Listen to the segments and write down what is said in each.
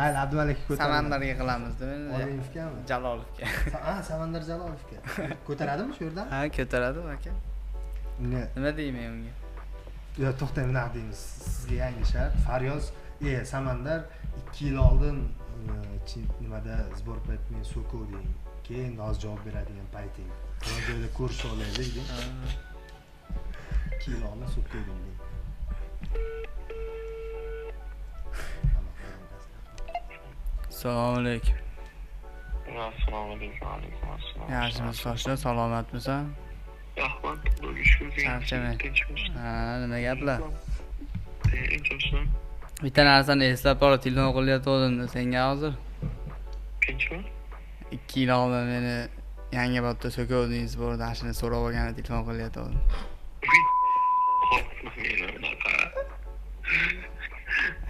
Mayli, Abdumalikka ko'tar. Samandarga qilamiz deb. Olimovgami? Jalolovga. Samandar Jalolovga. Ko'taradimi shu yerdan? Ha, ko'taradi aka. Nima deyman unga? Yo, to'xtang, bunaqa deymiz. Sizga yangi shart. Faryoz, Samandar 2 yil oldin nimada sbor paytmen so'kovding. Keyin hozir javob beradigan payting. Biror joyda ko'rish olaylik deng. 2 yil oldin so'kovding deng. Assalomu alaykum. Assalomu alaykum. Yaxshimiz, sochlar salomatmisan? Rahmat, xudoga shukr. Charchamang. Ha, nima gaplar? Tinchmi? Bitta narsani eslab qolib telefon qilyotgandim senga hozir. Tinchmi? 2 yil oldin meni Yangiobodda so'kovdingiz borda, ashuni so'rab olgani telefon qilyotgandim.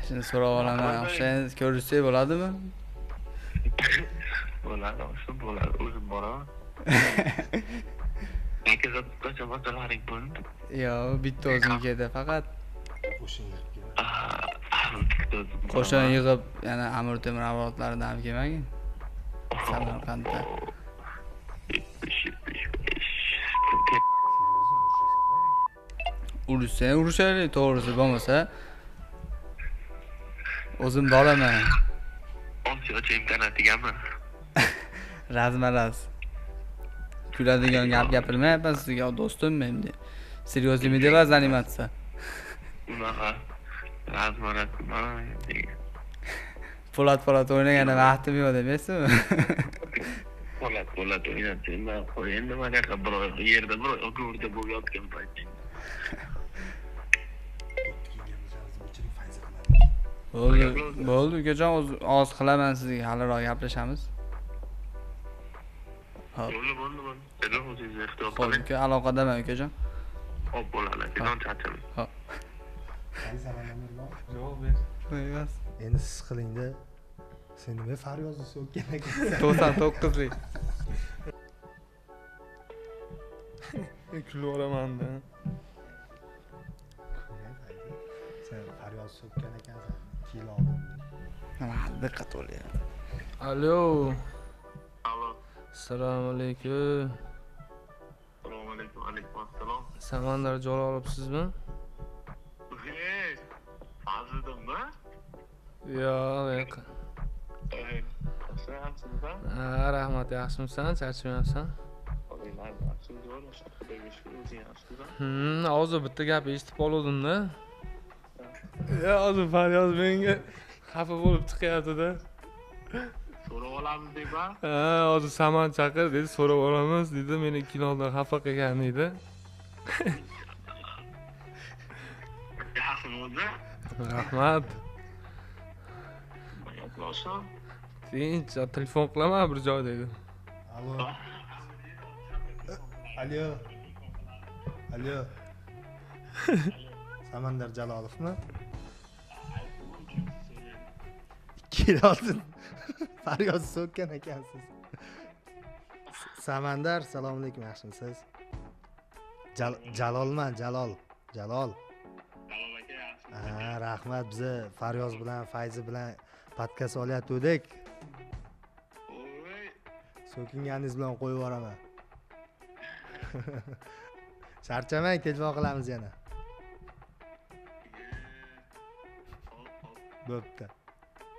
Ashuni so'rab olaman, o'xshaysiz, ko'rishsak bo'ladimi? Bo'ladi, bo'ladi, o'zim boraman. Qancha masalaring bo'ldi? Yo'q, bitta o'zingizda faqat Qo'shin qo'shin yig'ib, yana Amir Temur avlodlaridan ham kelmagin. Samarqandda. Urushaylik, to'g'risi bo'lmasa o'zim boraman. Osiyocha imkoniyatigami? Razmaraz. Kuladigan gap gapirmayapman sizga, do'stim men de. Серьёзными дела заниматься. Unaqa razmaraz nima? Po'lat o'ynaganda vaqtim yo'q demaysizmi? Po'lat o'ynatdim. Endi manaqa bir yerda bir go'rda bo'lib yotgan payt. Bo'ldi ukajon, oz qilaman sizga, haliroq gaplashamiz. Hop. Bo'ldi. Telefoningizni ixtiyor Xo'p, qiling. uka, aloqadaman ukajon. Hop bo'ladi. Keyin charchaman. Hop. Javob ber. Emas. Endi siz qilingda. Sen nima Faryozni so'kkan ekansan? 99lik. Kulib olaman-da. Sen Faryoz so'kkan ekansan 2 yil oldin. Nima diqqat bo'lyapti. Alo. Alo. Assalomu alaykum. Assalomu alaykum. Alaykum assalom. Samandar Jalolовsizmi? Hey. Fazliddinmi? Yo'q. Yaxshimisan? Ha, rahmat, yaxshimisan? Charchamayapsan? Hozir bitta gap eshitib qoldim-da. Hozir Faryoz menga xafa bo'lib chiqyapti-da. So'rab olamiz deyman. Ha, hozir Saman chaqir dedi, so'rab olamiz dedi. Meni 2 yil oldin xafa qilgan edi. Yaxshi bo'ldi. Rahmat. Gaplashsam. Tinch, telefon qilaman bir joyda edi. Alo. Samandar Jalolovmi? 2 yil oldin Faryoz so'kkan ekansiz. Samandar, assalomu alaykum, yaxshimisiz? Jalolman, Jalol. Jalol aka yaxshi. Ha, rahmat. Biz Faryoz bilan, Fayzi bilan podkast olyaptik. Voy. So'kinganingiz bilan qo'yib yuboraman. Charchamang, telefon qilamiz yana. Hop. Bo'pti.